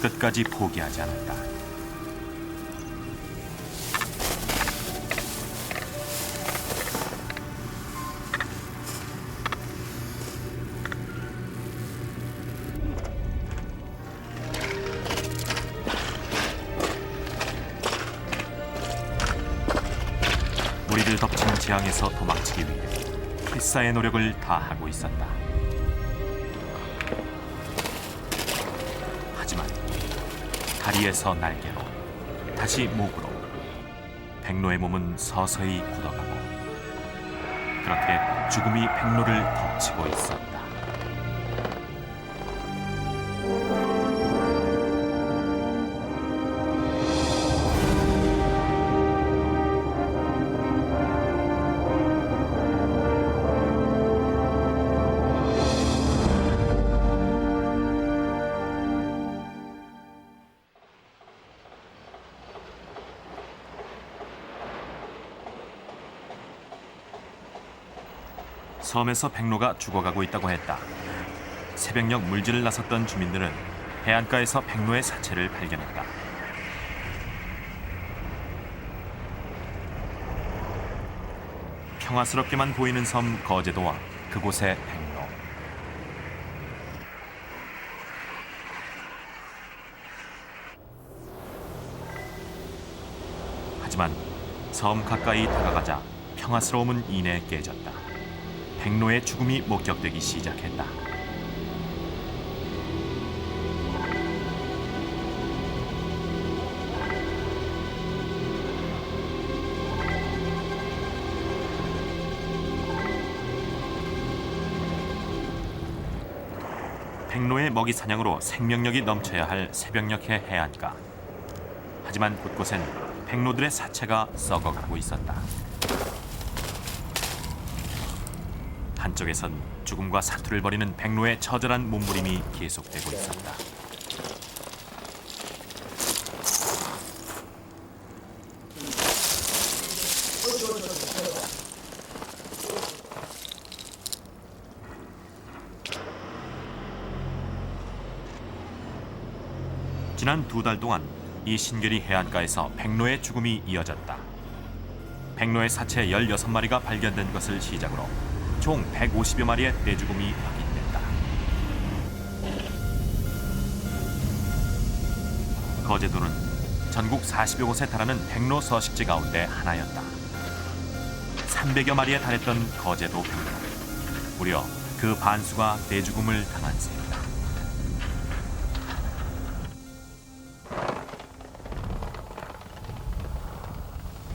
끝까지 포기하지 않았다. 무리를 덮친 재앙에서 도망치기 위해 필사의 노력을 다하고 있었다. 하지만 다리에서 날개로, 다시 목으로 백로의 몸은 서서히 굳어가고, 그렇게 죽음이 백로를 덮치고 있었다. 섬에서 백로가 죽어가고 있다고 했다. 새벽녘 물질을 나섰던 주민들은 해안가에서 백로의 사체를 발견했다. 평화스럽게만 보이는 섬 거제도와 그곳의 백로. 하지만 섬 가까이 다가가자 평화스러움은 이내 깨졌다. 백로의 죽음이 목격되기 시작했다. 백로의 먹이 사냥으로 생명력이 넘쳐야 할 새벽녘의 해안가. 하지만 곳곳엔 백로들의 사체가 썩어가고 있었다. 한쪽에선 죽음과 사투를 벌이는 백로의 처절한 몸부림이 계속되고 있었다. 지난 2달 동안 이 신결이 해안가에서 백로의 죽음이 이어졌다. 백로의 사체 16마리가 발견된 것을 시작으로 총 150여 마리의 떼죽음이 확인됐다. 거제도는 전국 40여 곳에 달하는 백로 서식지 가운데 하나였다. 300여 마리에 달했던 거제도 백로. 무려 그 반수가 떼죽음을 당한 셈이다.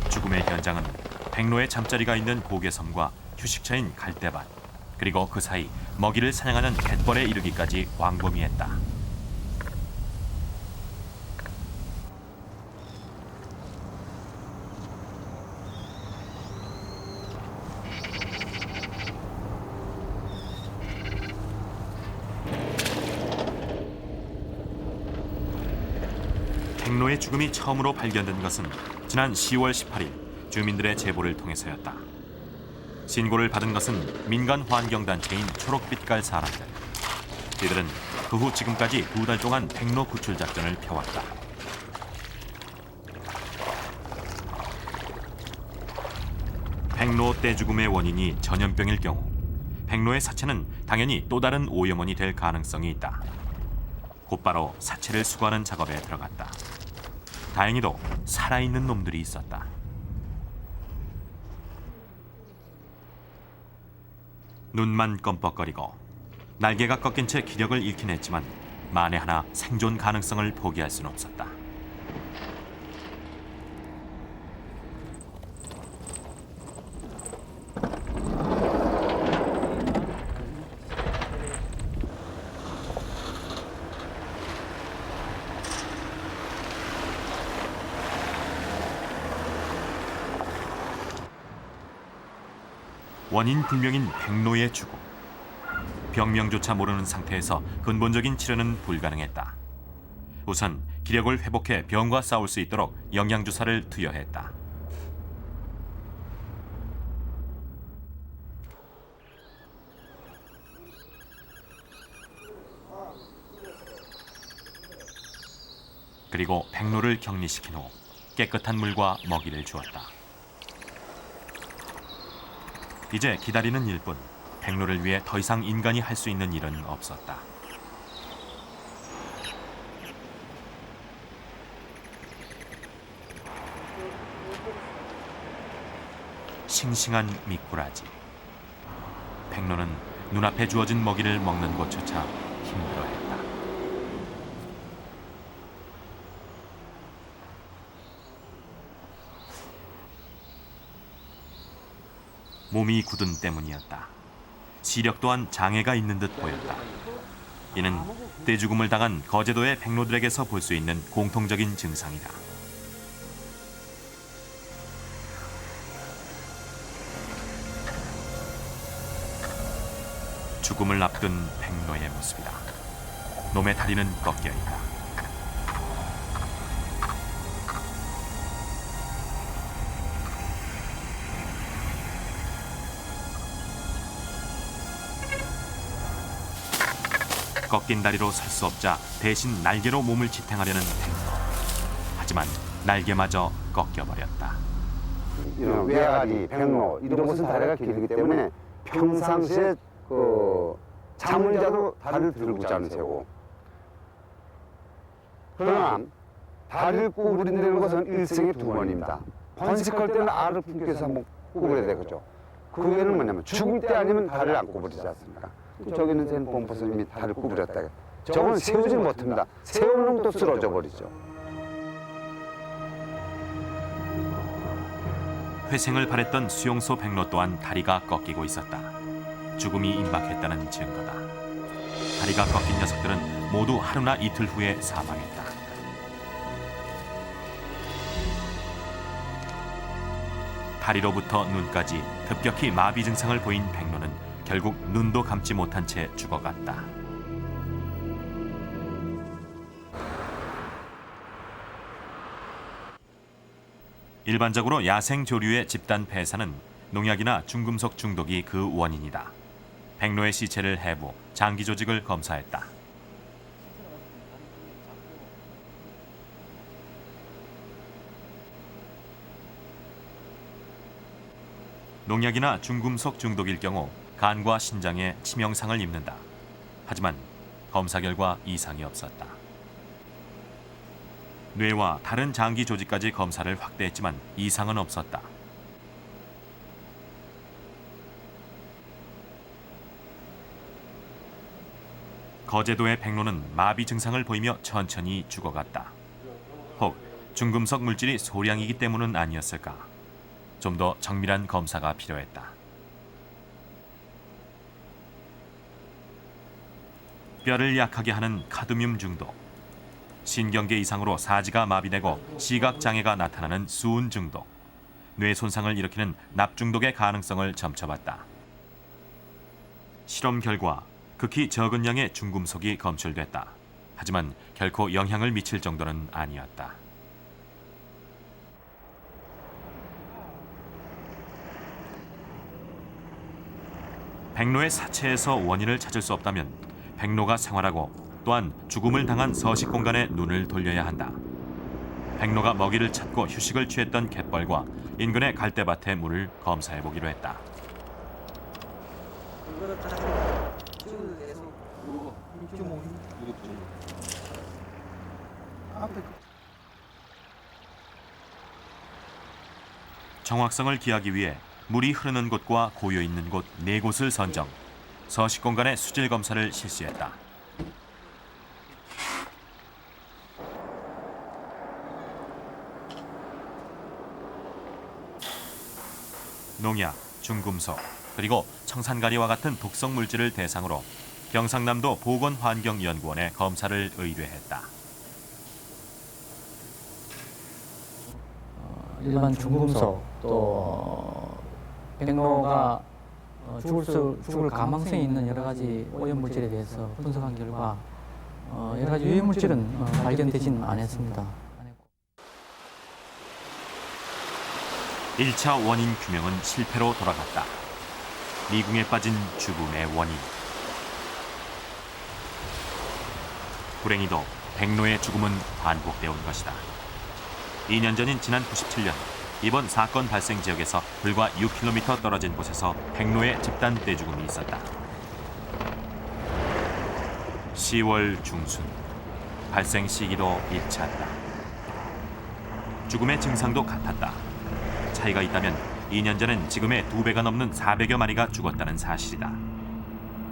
죽음의 현장은 백로의 잠자리가 있는 고개섬과 휴식처인 갈대밭, 그리고 그 사이 먹이를 사냥하는 갯벌에 이르기까지 광범위했다. 백로의 죽음이 처음으로 발견된 것은 지난 10월 18일 주민들의 제보를 통해서였다. 신고를 받은 것은 민간 환경단체인 초록빛깔 사람들. 이들은 그 후 지금까지 2달 동안 백로 구출 작전을 펴왔다. 백로 떼죽음의 원인이 전염병일 경우 백로의 사체는 당연히 또 다른 오염원이 될 가능성이 있다. 곧바로 사체를 수거하는 작업에 들어갔다. 다행히도 살아있는 놈들이 있었다. 눈만 껌뻑거리고 날개가 꺾인 채 기력을 잃긴 했지만 만에 하나 생존 가능성을 포기할 수는 없었다. 원인 불명인 백로의 죽음. 병명조차 모르는 상태에서 근본적인 치료는 불가능했다. 우선 기력을 회복해 병과 싸울 수 있도록 영양주사를 투여했다. 그리고 백로를 격리시킨 후 깨끗한 물과 먹이를 주었다. 이제 기다리는 일뿐. 백로를 위해 더 이상 인간이 할 수 있는 일은 없었다. 싱싱한 미꾸라지. 백로는 눈앞에 주어진 먹이를 먹는 것조차 힘들어했다. 몸이 굳은 때문이었다. 시력 또한 장애가 있는 듯 보였다. 이는 떼죽음을 당한 거제도의 백로들에게서 볼 수 있는 공통적인 증상이다. 죽음을 앞둔 백로의 모습이다. 놈의 다리는 꺾여 있다. 꺾인 다리로 설 수 없자 대신 날개로 몸을 지탱하려는 백로. 하지만 날개마저 꺾여버렸다. 이런 외가리, 백로 이런 것은 다리가 길기 때문에 평상시에 잠을 자도 다리를 들고 자는 새고. 그러나 다리를 구부린다는 것은 일생에 2번입니다. 번식할 때는 알을 품겨서 한번 구부려야 되겠죠. 그 외에는 뭐냐면 죽을 때 아니면 다리를 안 구부리지 않습니까? 저기는 zen 범퍼스님이 다리를 구부렸다. 저건 세우지 못합니다. 세우면 또 쓰러져 버리죠. 회생을 바랬던 수용소 백로 또한 다리가 꺾이고 있었다. 죽음이 임박했다는 증거다. 다리가 꺾인 녀석들은 모두 하루나 이틀 후에 사망했다. 다리로부터 눈까지 급격히 마비 증상을 보인 백로는 결국 눈도 감지 못한 채 죽어갔다. 일반적으로 야생 조류의 집단 폐사는 농약이나 중금속 중독이 그 원인이다. 백로의 시체를 해부, 장기 조직을 검사했다. 농약이나 중금속 중독일 경우 간과 신장에 치명상을 입는다. 하지만 검사 결과 이상이 없었다. 뇌와 다른 장기 조직까지 검사를 확대했지만 이상은 없었다. 거제도의 백로는 마비 증상을 보이며 천천히 죽어갔다. 혹 중금속 물질이 소량이기 때문은 아니었을까? 좀 더 정밀한 검사가 필요했다. 뼈를 약하게 하는 카드뮴 중독, 신경계 이상으로 사지가 마비되고 시각장애가 나타나는 수은 중독, 뇌 손상을 일으키는 납중독의 가능성을 점쳐봤다. 실험 결과 극히 적은 양의 중금속이 검출됐다. 하지만 결코 영향을 미칠 정도는 아니었다. 백로의 사체에서 원인을 찾을 수 없다면 백로가 생활하고 또한 죽음을 당한 서식 공간에 눈을 돌려야 한다. 백로가 먹이를 찾고 휴식을 취했던 갯벌과 인근의 갈대밭의 물을 검사해 보기로 했다. 정확성을 기하기 위해 물이 흐르는 곳과 고여 있는 곳 4곳을 선정, 서식 공간의 수질 검사를 실시했다. 농약, 중금속, 그리고 청산가리와 같은 독성 물질을 대상으로 경상남도 보건환경연구원에 검사를 의뢰했다. 일반 중금속 또 백로가 죽을 가망성이 있는 여러 가지 오염 물질에 대해서 분석한 결과 여러 가지 유해 물질은 발견되지는 않았습니다. 1차 원인 규명은 실패로 돌아갔다. 미궁에 빠진 죽음의 원인. 불행히도 백로의 죽음은 반복되어 온 것이다. 2년 전인 지난 97년 이번 사건 발생 지역에서 불과 6km 떨어진 곳에서 백로의 집단 떼죽음이 있었다. 10월 중순 발생 시기도 일치한다. 죽음의 증상도 같았다. 차이가 있다면 2년 전엔 지금의 2배가 넘는 400여 마리가 죽었다는 사실이다.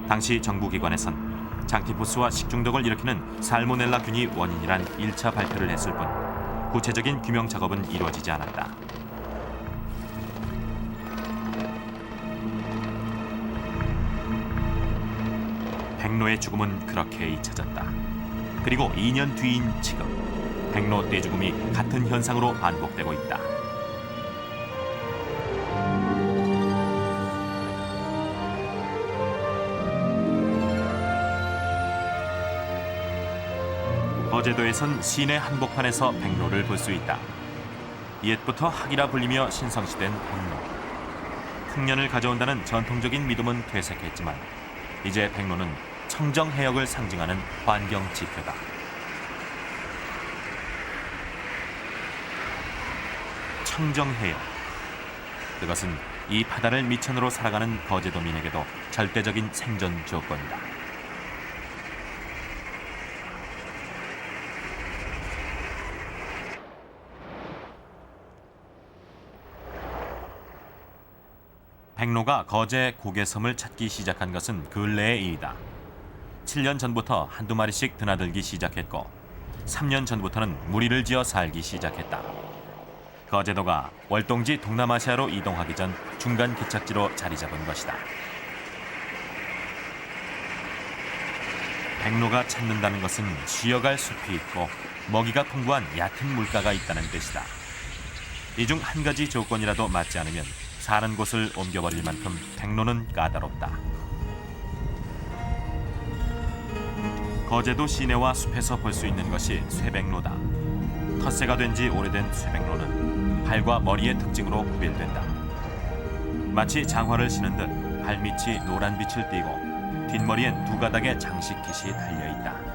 당시 정부기관에선 장티푸스와 식중독을 일으키는 살모넬라균이 원인이란 1차 발표를 했을 뿐 구체적인 규명 작업은 이루어지지 않았다. 백로의 죽음은 그렇게 잊혀졌다. 그리고 2년 뒤인 지금 백로 떼죽음이 같은 현상으로 반복되고 있다. 거제도에선 시내 한복판에서 백로를 볼 수 있다. 옛부터 학이라 불리며 신성시된 백로. 풍년을 가져온다는 전통적인 믿음은 퇴색했지만 이제 백로는 청정해역을 상징하는 환경 지표다. 청정해역. 그것은 이 바다를 미천으로 살아가는 거제도민에게도 절대적인 생존 조건이다. 백로가 거제 고개섬을 찾기 시작한 것은 근래의 일이다. 7년 전부터 한두 마리씩 드나들기 시작했고 3년 전부터는 무리를 지어 살기 시작했다. 거제도가 월동지 동남아시아로 이동하기 전 중간 기착지로 자리 잡은 것이다. 백로가 찾는다는 것은 쉬어갈 숲이 있고 먹이가 풍부한 얕은 물가가 있다는 뜻이다. 이 중 한 가지 조건이라도 맞지 않으면 사는 곳을 옮겨버릴 만큼 백로는 까다롭다. 거제도 시내와 숲에서 볼 수 있는 것이 쇠백로다. 텃세가 된 지 오래된 쇠백로는 발과 머리의 특징으로 구별된다. 마치 장화를 신은 듯 발밑이 노란 빛을 띠고 뒷머리엔 두 가닥의 장식깃이 달려있다.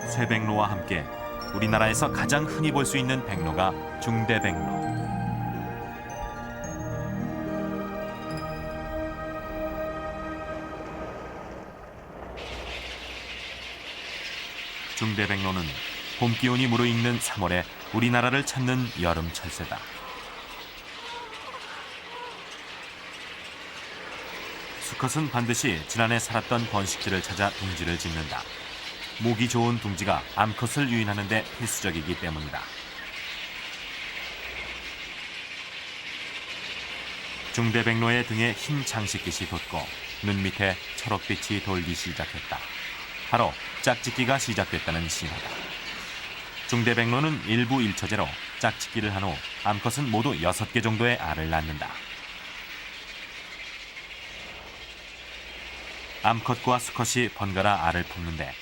쇠백로와 함께 우리나라에서 가장 흔히 볼 수 있는 백로가 중대백로. 중대백로는 봄 기온이 무르익는 3월에 우리나라를 찾는 여름 철새다. 수컷은 반드시 지난해 살았던 번식지를 찾아 둥지를 짓는다. 목이 좋은 둥지가 암컷을 유인하는 데 필수적이기 때문이다. 중대백로의 등에 흰 장식깃이 돋고 눈 밑에 초록빛이 돌기 시작했다. 바로 짝짓기가 시작됐다는 신호다. 중대백로는 일부 일처제로 짝짓기를 한 후 암컷은 모두 6개 정도의 알을 낳는다. 암컷과 수컷이 번갈아 알을 품는데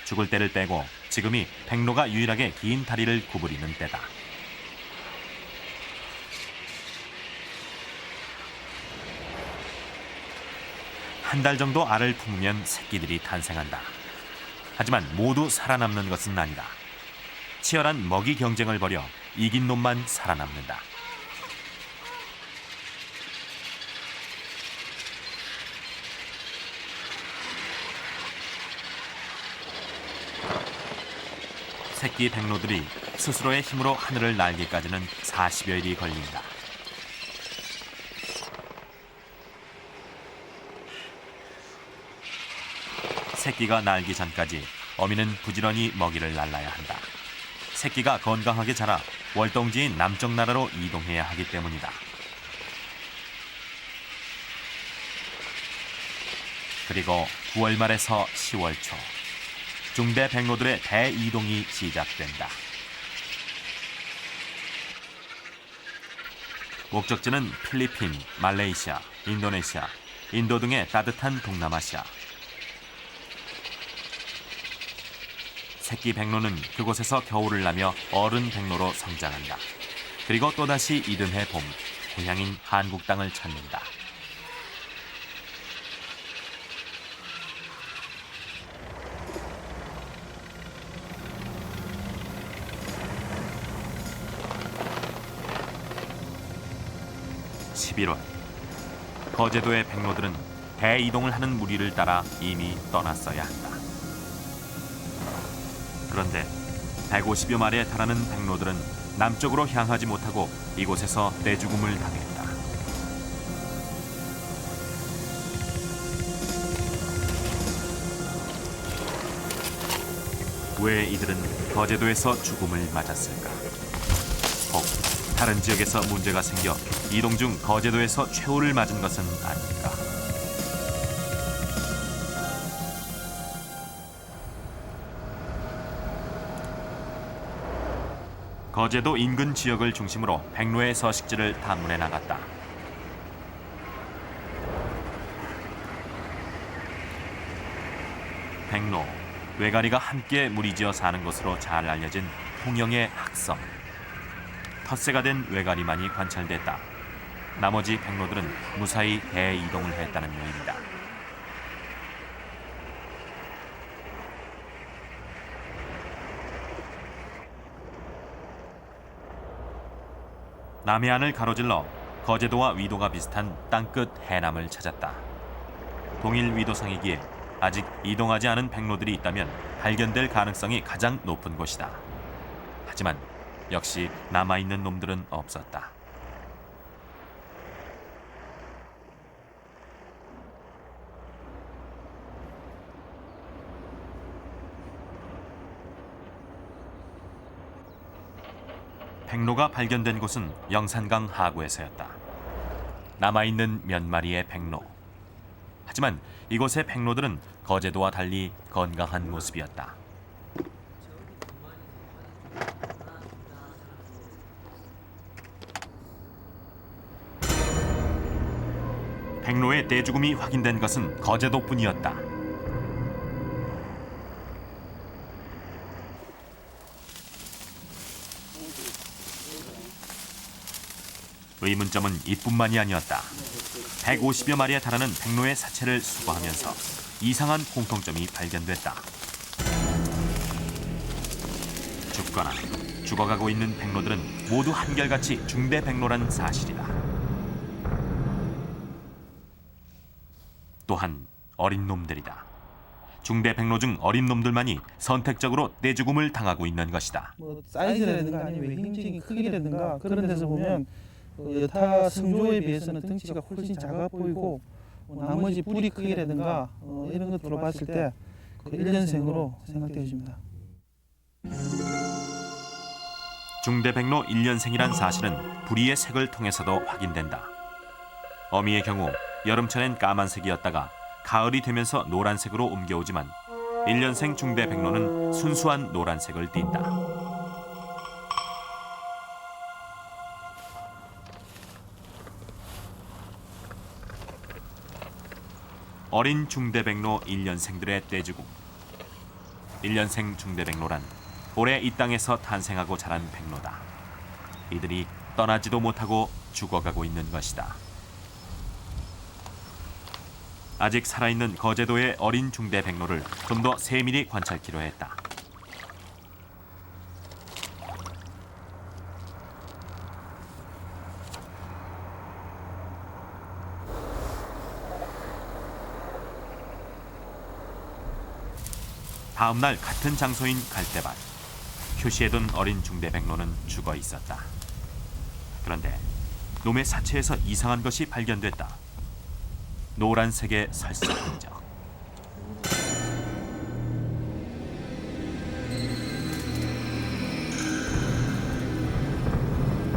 죽을 때를 빼고 지금이 백로가 유일하게 긴 다리를 구부리는 때다. 한 달 정도 알을 품으면 새끼들이 탄생한다. 하지만 모두 살아남는 것은 아니다. 치열한 먹이 경쟁을 벌여 이긴 놈만 살아남는다. 새끼 백로들이 스스로의 힘으로 하늘을 날기까지는 40여일이 걸린다. 새끼가 날기 전까지 어미는 부지런히 먹이를 날라야 한다. 새끼가 건강하게 자라 월동지인 남쪽 나라로 이동해야 하기 때문이다. 그리고 9월 말에서 10월 초 중대 백로들의 대이동이 시작된다. 목적지는 필리핀, 말레이시아, 인도네시아, 인도 등의 따뜻한 동남아시아. 새끼 백로는 그곳에서 겨울을 나며 어른 백로로 성장한다. 그리고 또다시 이듬해 봄, 고향인 한국 땅을 찾는다. (11월) 거제도의 백로들은 대이동을 하는 무리를 따라 이미 떠났어야 한다. 그런데 150여 마리에 달하는 백로들은 남쪽으로 향하지 못하고 이곳에서 떼죽음을 당했다. 왜 이들은 거제도에서 죽음을 맞았을까? 혹 다른 지역에서 문제가 생겨 이동 중 거제도에서 최후를 맞은 것은 아닐까? 거제도 인근 지역을 중심으로 백로의 서식지를 탐문해 나갔다. 백로, 외가리가 함께 무리지어 사는 것으로 잘 알려진 통영의 학섬. 텃세가 된 외가리만이 관찰됐다. 나머지 백로들은 무사히 대이동을 했다는 요인이다. 남해안을 가로질러 거제도와 위도가 비슷한 땅끝 해남을 찾았다. 동일 위도상이기에 아직 이동하지 않은 백로들이 있다면 발견될 가능성이 가장 높은 곳이다. 하지만 역시 남아있는 놈들은 없었다. 백로가 발견된 곳은 영산강 하구에서였다. 남아있는 몇 마리의 백로. 하지만 이곳의 백로들은 거제도와 달리 건강한 모습이었다. 백로의 떼죽음이 확인된 것은 거제도뿐이었다. 의문점은 이뿐만이 아니었다. 150여 마리에 달하는 백로의 사체를 수거하면서 이상한 공통점이 발견됐다. 죽거나 죽어가고 있는 백로들은 모두 한결같이 중대 백로란 사실이다. 또한 어린 놈들이다. 중대 백로 중 어린 놈들만이 선택적으로 떼죽음을 당하고 있는 것이다. 사이즈라든가 아니면 외형적인 크기라든가 그런 데서 보면 여타 성조에 비해서는 덩치가 훨씬 작아 보이고 나머지 뿌리 크기라든가 이런 것들로 봤을 때 1년생으로 생각되어집니다. 중대백로 1년생이란 사실은 부리의 색을 통해서도 확인된다. 어미의 경우 여름철엔 까만색이었다가 가을이 되면서 노란색으로 옮겨오지만 1년생 중대백로는 순수한 노란색을 띈다. 어린 중대백로 1년생들의 떼죽음. 1년생 중대백로란 올해 이 땅에서 탄생하고 자란 백로다. 이들이 떠나지도 못하고 죽어가고 있는 것이다. 아직 살아있는 거제도의 어린 중대백로를 좀 더 세밀히 관찰키로 했다. 다음 날 같은 장소인 갈대밭. 표시해둔 어린 중대백로는 죽어 있었다. 그런데 놈의 사체에서 이상한 것이 발견됐다. 노란색의 설사 흔적.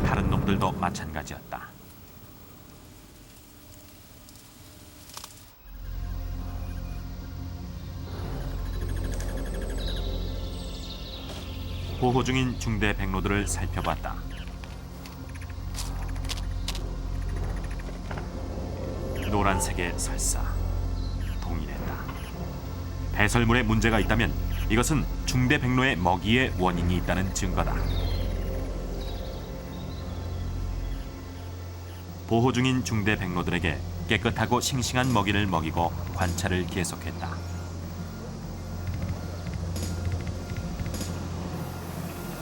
다른 놈들도 마찬가지였다. 보호 중인 중대 백로들을 살펴봤다. 노란색의 설사, 동일했다. 배설물에 문제가 있다면 이것은 중대 백로의 먹이에 원인이 있다는 증거다. 보호 중인 중대 백로들에게 깨끗하고 싱싱한 먹이를 먹이고 관찰을 계속했다.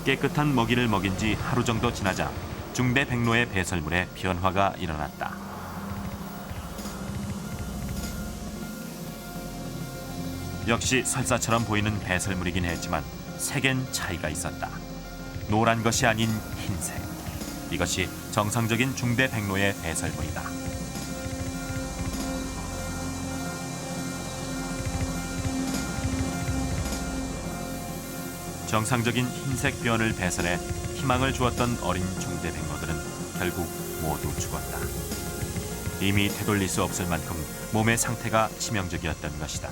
깨끗한 먹이를 먹인 지 하루 정도 지나자 중대 백로의 배설물에 변화가 일어났다. 역시 설사처럼 보이는 배설물이긴 했지만 색엔 차이가 있었다. 노란 것이 아닌 흰색. 이것이 정상적인 중대 백로의 배설물이다. 정상적인 흰색 변을 배설해 희망을 주었던 어린 중대 백로들은 결국 모두 죽었다. 이미 되돌릴 수 없을 만큼 몸의 상태가 치명적이었던 것이다.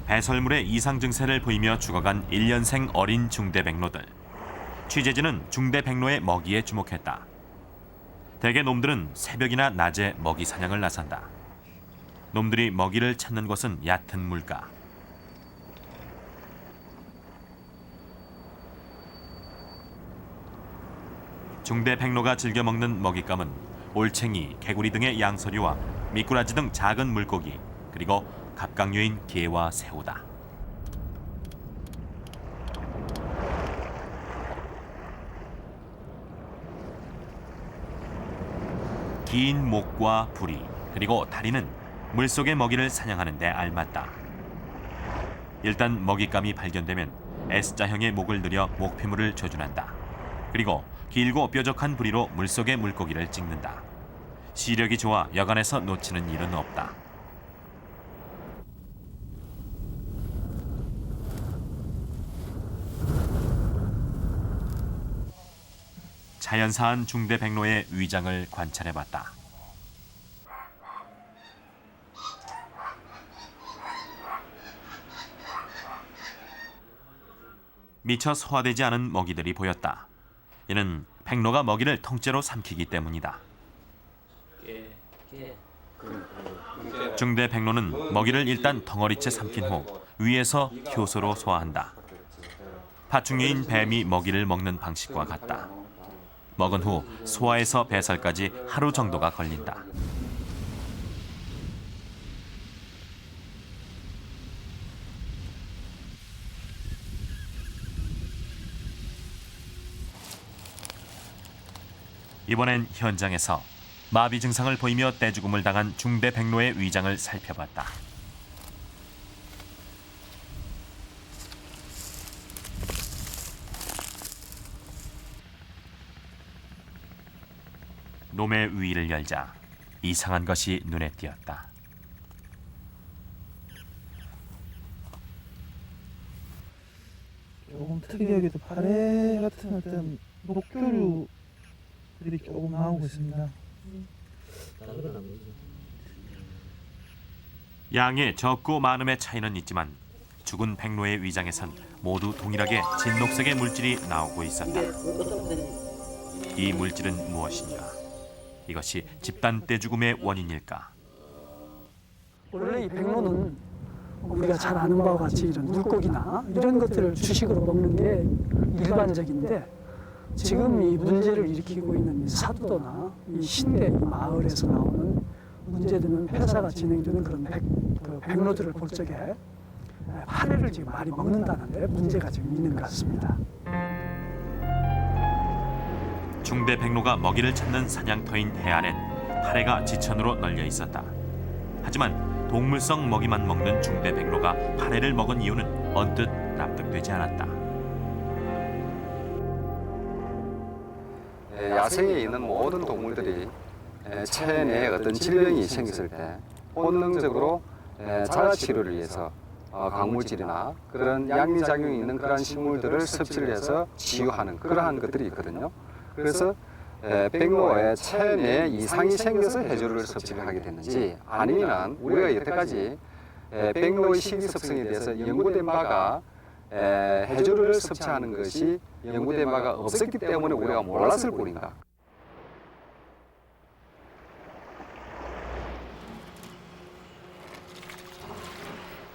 배설물의 이상 증세를 보이며 죽어간 1년생 어린 중대 백로들. 취재진은 중대 백로의 먹이에 주목했다. 대개 놈들은 새벽이나 낮에 먹이 사냥을 나선다. 놈들이 먹이를 찾는 곳은 얕은 물가. 중대 백로가 즐겨 먹는 먹잇감은 올챙이, 개구리 등의 양서류와 미꾸라지 등 작은 물고기, 그리고 갑각류인 게와 새우다. 긴 목과 부리, 그리고 다리는 물속의 먹이를 사냥하는 데 알맞다. 일단 먹잇감이 발견되면 S자형의 목을 늘여 목표물을 조준한다. 그리고 길고 뾰족한 부리로 물속의 물고기를 찍는다. 시력이 좋아 여간에서 놓치는 일은 없다. 자연사한 중대 백로의 위장을 관찰해봤다. 미처 소화되지 않은 먹이들이 보였다. 이는 백로가 먹이를 통째로 삼키기 때문이다. 중대 백로는 먹이를 일단 덩어리째 삼킨 후 위에서 효소로 소화한다. 파충류인 뱀이 먹이를 먹는 방식과 같다. 먹은 후 소화에서 배설까지 하루 정도가 걸린다. 이번엔 현장에서 마비 증상을 보이며 떼죽음을 당한 중대 백로의 위장을 살펴봤다. 놈의 위를 열자 이상한 것이 눈에 띄었다. 조금 특이하게도 파래 같은 어떤 녹조류들이 조금 나오고 있습니다. 양의 적고 많음의 차이는 있지만 죽은 백로의 위장에선 모두 동일하게 진녹색의 물질이 나오고 있었다. 이 물질은 무엇인가? 이것이 집단 떼죽음의 원인일까? 원래 이 백로는 우리가 잘 아는 바와 같이 이런 물고기나 이런 것들을 주식으로 먹는 게 일반적인데 지금 이 문제를 일으키고 있는 이 사두도나 이 신대 이 마을에서 나오는 문제되는 폐사가 진행되는 그런 백로들을 볼 적에 파래를 지금 많이 먹는다는데 문제가 지금 있는 것 같습니다. 중대 백로가 먹이를 찾는 사냥터인 해안엔 파래가 지천으로 널려 있었다. 하지만 동물성 먹이만 먹는 중대 백로가 파래를 먹은 이유는 언뜻 납득되지 않았다. 야생에 있는 모든 동물들이 체내에 어떤 질병이 생겼을 때 본능적으로 자가치료를 위해서 광물질이나 그런 양리작용이 있는 그러한 식물들을 섭취를 해서 치유하는 그러한 것들이 있거든요. 그래서 백로의 체내에 이상이 생겨서 해조류를 섭취를 하게 됐는지 아니면 우리가 여태까지 백로의 식이습성에 대해서 연구된 바가 해조류를 섭취하는 것이 연구된 바가 없었기 때문에 우리가 몰랐을 뿐인가.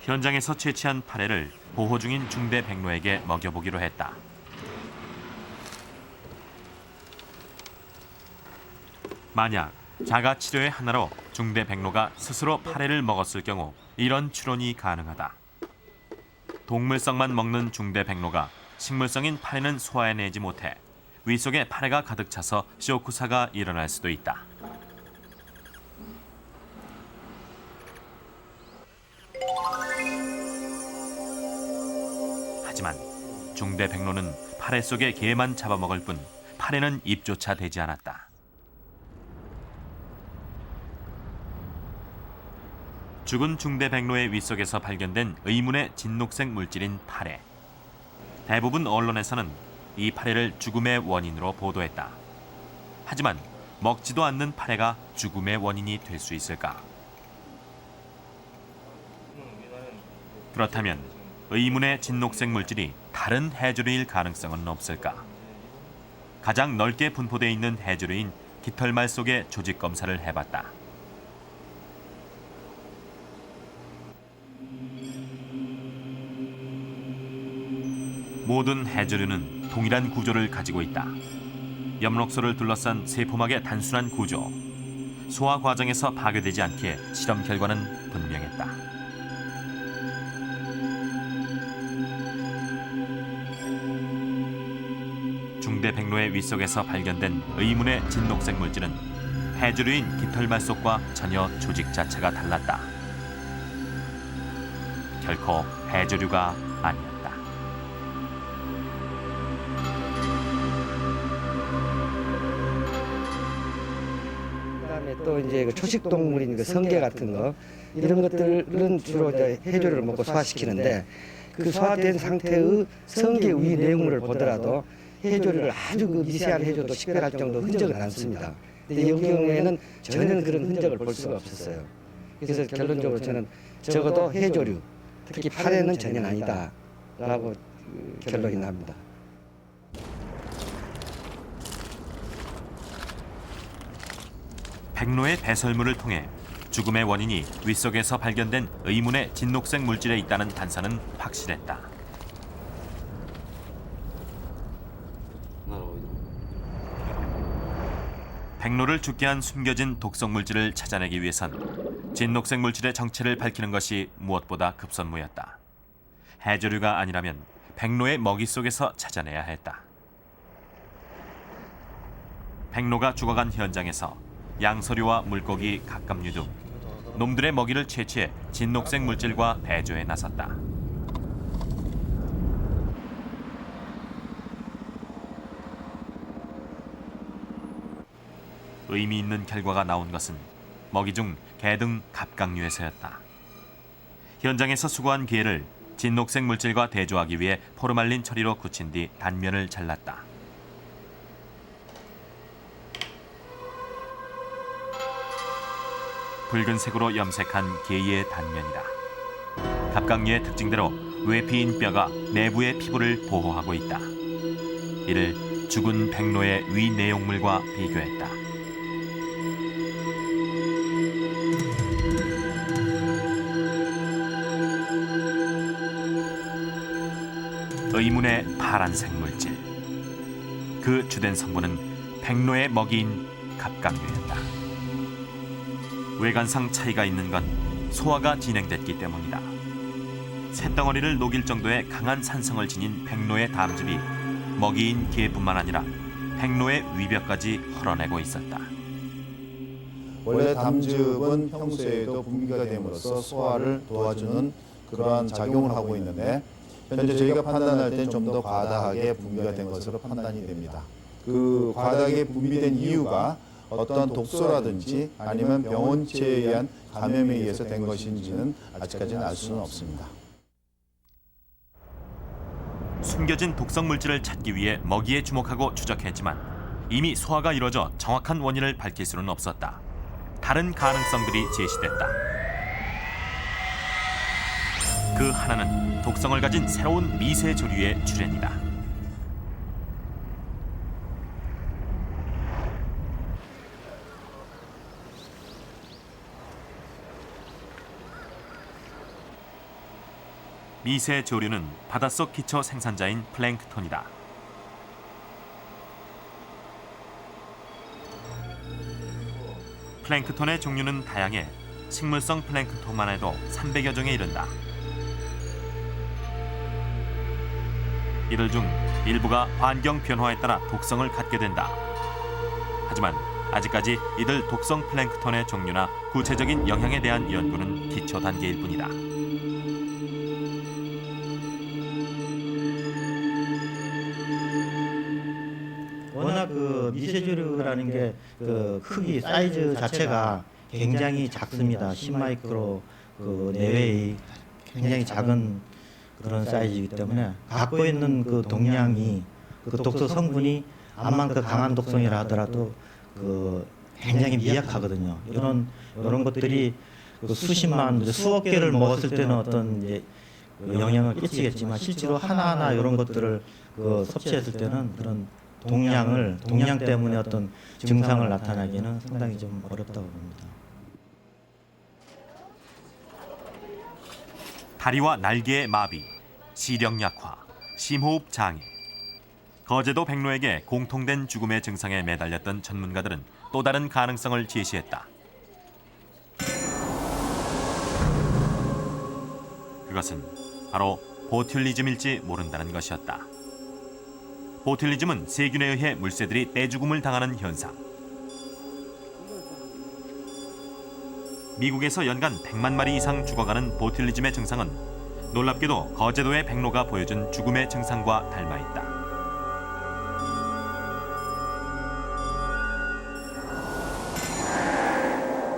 현장에서 채취한 파래를 보호 중인 중대 백로에게 먹여보기로 했다. 만약 자가 치료의 하나로 중대 백로가 스스로 파래를 먹었을 경우 이런 추론이 가능하다. 동물성만 먹는 중대 백로가 식물성인 파래는 소화해내지 못해 윗속에 파래가 가득 차서 쇼크사가 일어날 수도 있다. 하지만 중대 백로는 파래 속의 개만 잡아먹을 뿐 파래는 입조차 대지 않았다. 죽은 중대 백로의 윗속에서 발견된 의문의 진녹색 물질인 파래. 대부분 언론에서는 이 파래를 죽음의 원인으로 보도했다. 하지만 먹지도 않는 파래가 죽음의 원인이 될 수 있을까? 그렇다면 의문의 진녹색 물질이 다른 해조류일 가능성은 없을까? 가장 넓게 분포되어 있는 해조류인 깃털말 속의 조직 검사를 해봤다. 모든 해조류는 동일한 구조를 가지고 있다. 엽록소를 둘러싼 세포막의 단순한 구조. 소화 과정에서 파괴되지 않게 실험 결과는 분명했다. 중대 백로의 윗속에서 발견된 의문의 진녹색 물질은 해조류인 깃털말 속과 전혀 조직 자체가 달랐다. 결코 해조류가 아니었다. 그다음에 또 이제 초식 동물인 그 성게 같은 거 이런 것들은 주로 이제 해조류를 먹고 소화시키는데 그 소화된 상태의 성게 위 내용물을 보더라도 해조류를 아주 그 미세한 해조도 식별할 정도 흔적은 않습니다. 근데 여기 경우에는 전혀 그런 흔적을 볼 수가 없었어요. 그래서 결론적으로 저는 적어도 해조류, 특히 파래는 전혀 아니다라고 결론이 납니다. 백로의 배설물을 통해 죽음의 원인이 윗속에서 발견된 의문의 진녹색 물질에 있다는 단서는 확실했다. 백로를 죽게 한 숨겨진 독성 물질을 찾아내기 위해선 진녹색 물질의 정체를 밝히는 것이 무엇보다 급선무였다. 해조류가 아니라면 백로의 먹이 속에서 찾아내야 했다. 백로가 죽어간 현장에서 양서류와 물고기, 갑각류 등 놈들의 먹이를 채취해 진녹색 물질과 배조에 나섰다. 의미 있는 결과가 나온 것은 먹이 중 개 등 갑각류에서였다. 현장에서 수거한 게를 진녹색 물질과 대조하기 위해 포르말린 처리로 굳힌 뒤 단면을 잘랐다. 붉은색으로 염색한 게의 단면이다. 갑각류의 특징대로 외피인 뼈가 내부의 피부를 보호하고 있다. 이를 죽은 백로의 위 내용물과 비교했다. 의문의 파란색 물질. 그 주된 성분은 백로의 먹이인 갑각류였다. 외관상 차이가 있는 건 소화가 진행됐기 때문이다. 쇳덩어리를 녹일 정도의 강한 산성을 지닌 백로의 담즙이 먹이인 개뿐만 아니라 백로의 위벽까지 헐어내고 있었다. 원래 담즙은 평소에도 분비가 됨으로써 소화를 도와주는 그러한 작용을 하고 있는데 현재 저희가 판단할 때는 좀 더 과다하게 분비가 된 것으로 판단이 됩니다. 그 과다하게 분비된 이유가 어떤 독소라든지 아니면 병원체에 의한 감염에 의해서 된 것인지는 아직까지는 알 수는 없습니다. 숨겨진 독성 물질을 찾기 위해 먹이에 주목하고 추적했지만 이미 소화가 이루어져 정확한 원인을 밝힐 수는 없었다. 다른 가능성들이 제시됐다. 그 하나는 독성을 가진 새로운 미세 조류의 출현이다. 미세 조류는 바닷속 기초 생산자인 플랭크톤이다. 플랭크톤의 종류는 다양해 식물성 플랭크톤만 해도 300여 종에 이른다. 이들 중 일부가 환경 변화에 따라 독성을 갖게 된다. 하지만 아직까지 이들 독성 플랭크톤의 종류나 구체적인 영향에 대한 연구는 기초 단계일 뿐이다. 워낙 그 미세조류라는 게 그 크기 사이즈 자체가 굉장히 작습니다. 10마이크로 그 내외의 굉장히 작은 그런 사이즈이기 때문에 갖고 있는 그 동량이 그 독소 성분이 암만 그 강한 독성이라 하더라도 그 굉장히 미약하거든요. 이런 것들이 그 수십만 수억 개를 먹었을 때는 어떤 이제 영향을 끼치겠지만 실제로 하나하나 이런 것들을 그 섭취했을 때는 그런 동량 때문에 어떤 증상을 나타나기는 상당히 좀 어렵다고 봅니다. 다리와 날개의 마비, 시력 약화, 심호흡 장애. 거제도 백로에게 공통된 죽음의 증상에 매달렸던 전문가들은 또 다른 가능성을 제시했다. 그것은 바로 보툴리즘일지 모른다는 것이었다. 보툴리즘은 세균에 의해 물새들이 떼죽음을 당하는 현상. 미국에서 연간 100만 마리 이상 죽어가는 보툴리즘의 증상은 놀랍게도 거제도의 백로가 보여준 죽음의 증상과 닮아 있다.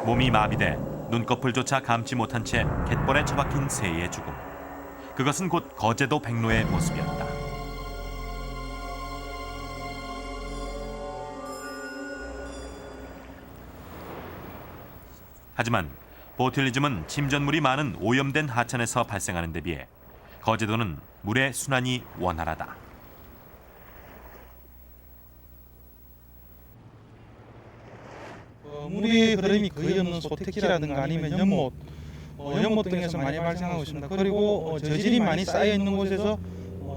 몸이 마비돼 눈꺼풀조차 감지 못한 채 갯벌에 처박힌 새의 죽음. 그것은 곧 거제도 백로의 모습이었다. 하지만 보툴리즘은 침전물이 많은 오염된 하천에서 발생하는 데 비해 거제도는 물의 순환이 원활하다. 물의 흐름이 거의 없는 소택지라든가 아니면 연못 등에서 많이 발생하고 있습니다. 그리고 저질이 많이 쌓여 있는 곳에서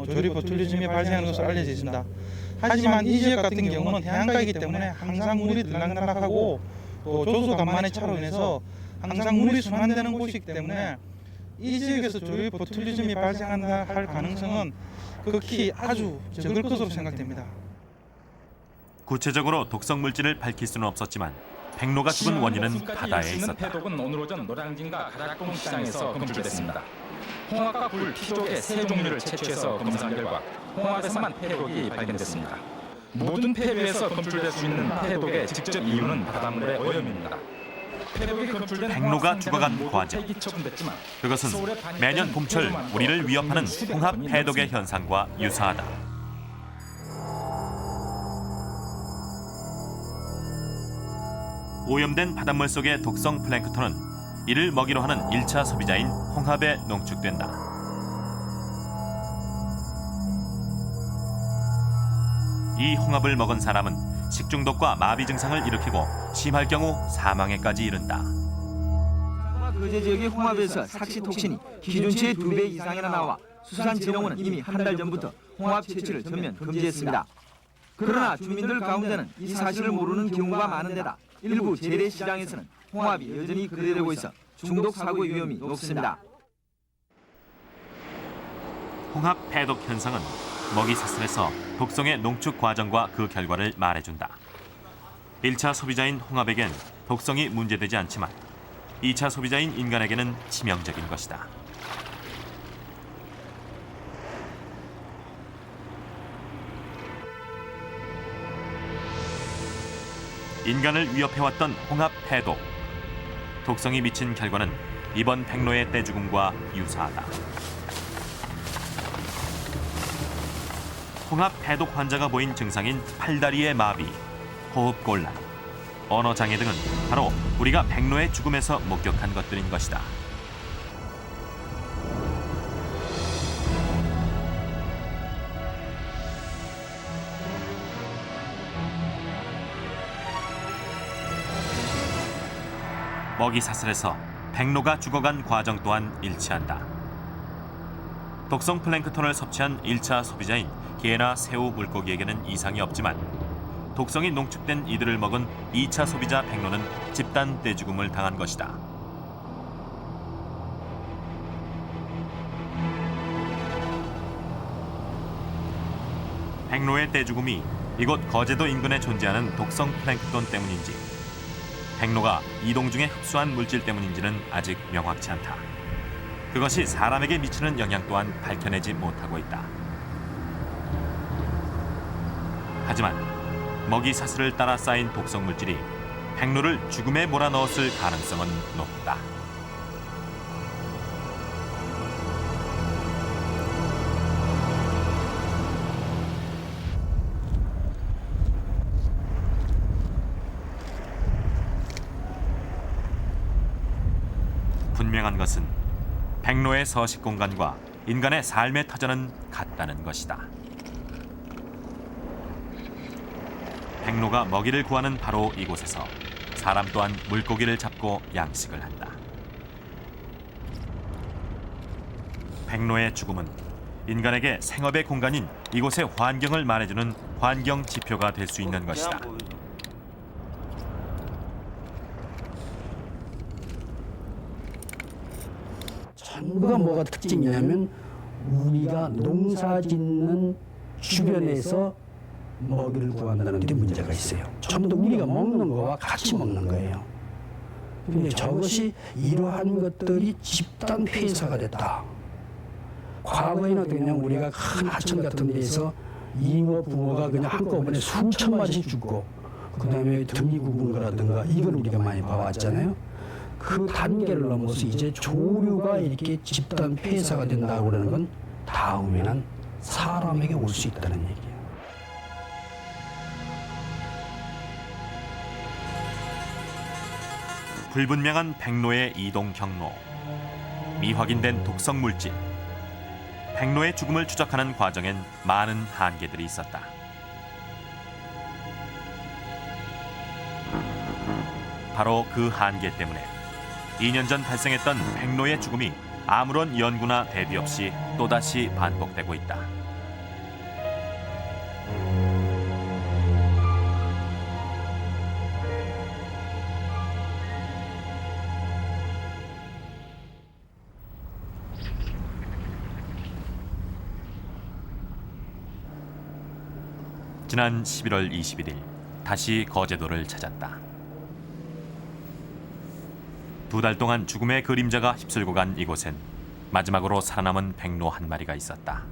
조류 보툴리즘이 발생하는 것으로 알려져 있습니다. 하지만 이 지역 같은 경우는 해안가이기 때문에 항상 물이 들락날락하고 또 조수 간만의 차로 인해서 항상 물이 순환되는 곳이기 때문에 이 지역에서 조류 보툴리즘이 발생한다 할 가능성은 극히 아주 적을 것으로 생각됩니다. 구체적으로 독성 물질을 밝힐 수는 없었지만 백로가 죽은 원인은 바다에 있었다. 폐독은 오늘 오전 노량진과 가락동 시장에서 검출됐습니다. 홍합과 굴, 피족의 세 종류를 채취해서 검사한 결과 홍합에서만 폐독이 발견됐습니다. 모든 폐류에서 검출될 수 있는 폐독의 직접 이유는 바닷물의 오염입니다. 백로가 죽어간 과정. 그것은 매년 봄철 우리를 위협하는 홍합 폐독의 현상과 유사하다. 오염된 바닷물 속의 독성 플랭크톤은 이를 먹이로 하는 1차 소비자인 홍합에 농축된다. 이 홍합을 먹은 사람은 식중독과 마비 증상을 일으키고 심할 경우 사망에까지 이른다. 거제 지역의 홍합에서 삭시톡신이 기준치의 2배 이상이나 나와 수산진흥원은 이미 한 달 전부터 홍합 채취를 전면 금지했습니다. 그러나 주민들 가운데는 이 사실을 모르는 경우가 많은 데다 일부 재래시장에서는 홍합이 여전히 거래되고 있어 중독 사고 위험이 높습니다. 홍합 폐독 현상은 먹이 사슬에서 독성의 농축 과정과 그 결과를 말해준다. 1차 소비자인 홍합에겐 독성이 문제되지 않지만 2차 소비자인 인간에게는 치명적인 것이다. 인간을 위협해왔던 홍합 폐독. 독성이 미친 결과는 이번 백로의 떼죽음과 유사하다. 홍합 폐독 환자가 보인 증상인 팔다리의 마비, 호흡곤란, 언어장애 등은 바로 우리가 백로의 죽음에서 목격한 것들인 것이다. 먹이 사슬에서 백로가 죽어간 과정 또한 일치한다. 독성 플랭크톤을 섭취한 1차 소비자인 게나 새우 물고기에게는 이상이 없지만 독성이 농축된 이들을 먹은 2차 소비자 백로는 집단 떼죽음을 당한 것이다. 백로의 떼죽음이 이곳 거제도 인근에 존재하는 독성 플랭크톤 때문인지, 백로가 이동 중에 흡수한 물질 때문인지는 아직 명확치 않다. 그것이 사람에게 미치는 영향 또한 밝혀내지 못하고 있다. 하지만 먹이 사슬을 따라 쌓인 독성 물질이 백로를 죽음에 몰아넣었을 가능성은 높다. 분명한 것은 백로의 서식 공간과 인간의 삶의 터전은 같다는 것이다. 백로가 먹이를 구하는 바로 이곳에서 사람 또한 물고기를 잡고 양식을 한다. 백로의 죽음은 인간에게 생업의 공간인 이곳의 환경을 말해주는 환경 지표가 될 수 있는 것이다. 전부가 뭐가 특징이냐면 우리가 농사 짓는 주변에서 먹이를 구한다는 데 문제가 있어요. 전부 다 우리가 먹는 거와 같이 먹는 거예요. 근데 저것이 이러한 것들이 집단 폐사가 됐다. 과거에는 그냥 우리가 큰 하천 같은 데서 잉어, 붕어가 그냥 한꺼번에 수천 마리씩 죽고 그 다음에 등이 굽은 거라든가 이걸 우리가 많이 봐왔잖아요. 그 단계를 넘어서 이제 조류가 이렇게 집단 폐사가 된다고 그러는 건 다음에는 사람에게 올 수 있다는 얘기예요. 불분명한 백로의 이동 경로, 미확인된 독성 물질, 백로의 죽음을 추적하는 과정엔 많은 한계들이 있었다. 바로 그 한계 때문에 2년 전 발생했던 백로의 죽음이 아무런 연구나 대비 없이 또다시 반복되고 있다. 지난 11월 21일 다시 거제도를 찾았다. 2달 동안 죽음의 그림자가 휩쓸고 간 이곳엔 마지막으로 살아남은 백로 한 마리가 있었다.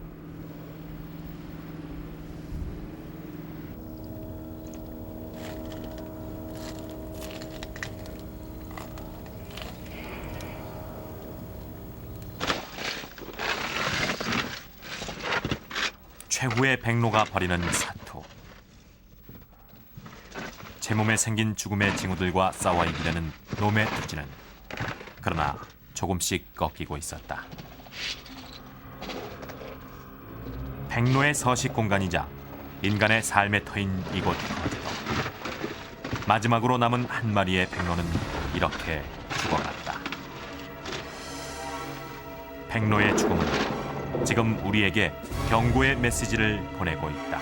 최후의 백로가 벌이는 사투. 제 몸에 생긴 죽음의 징후들과 싸워 이기려는 놈의 투지는 그러나 조금씩 꺾이고 있었다. 백로의 서식 공간이자 인간의 삶의 터인 이곳 거제도. 마지막으로 남은 한 마리의 백로는 이렇게 죽어갔다. 백로의 죽음은 지금 우리에게 경고의 메시지를 보내고 있다.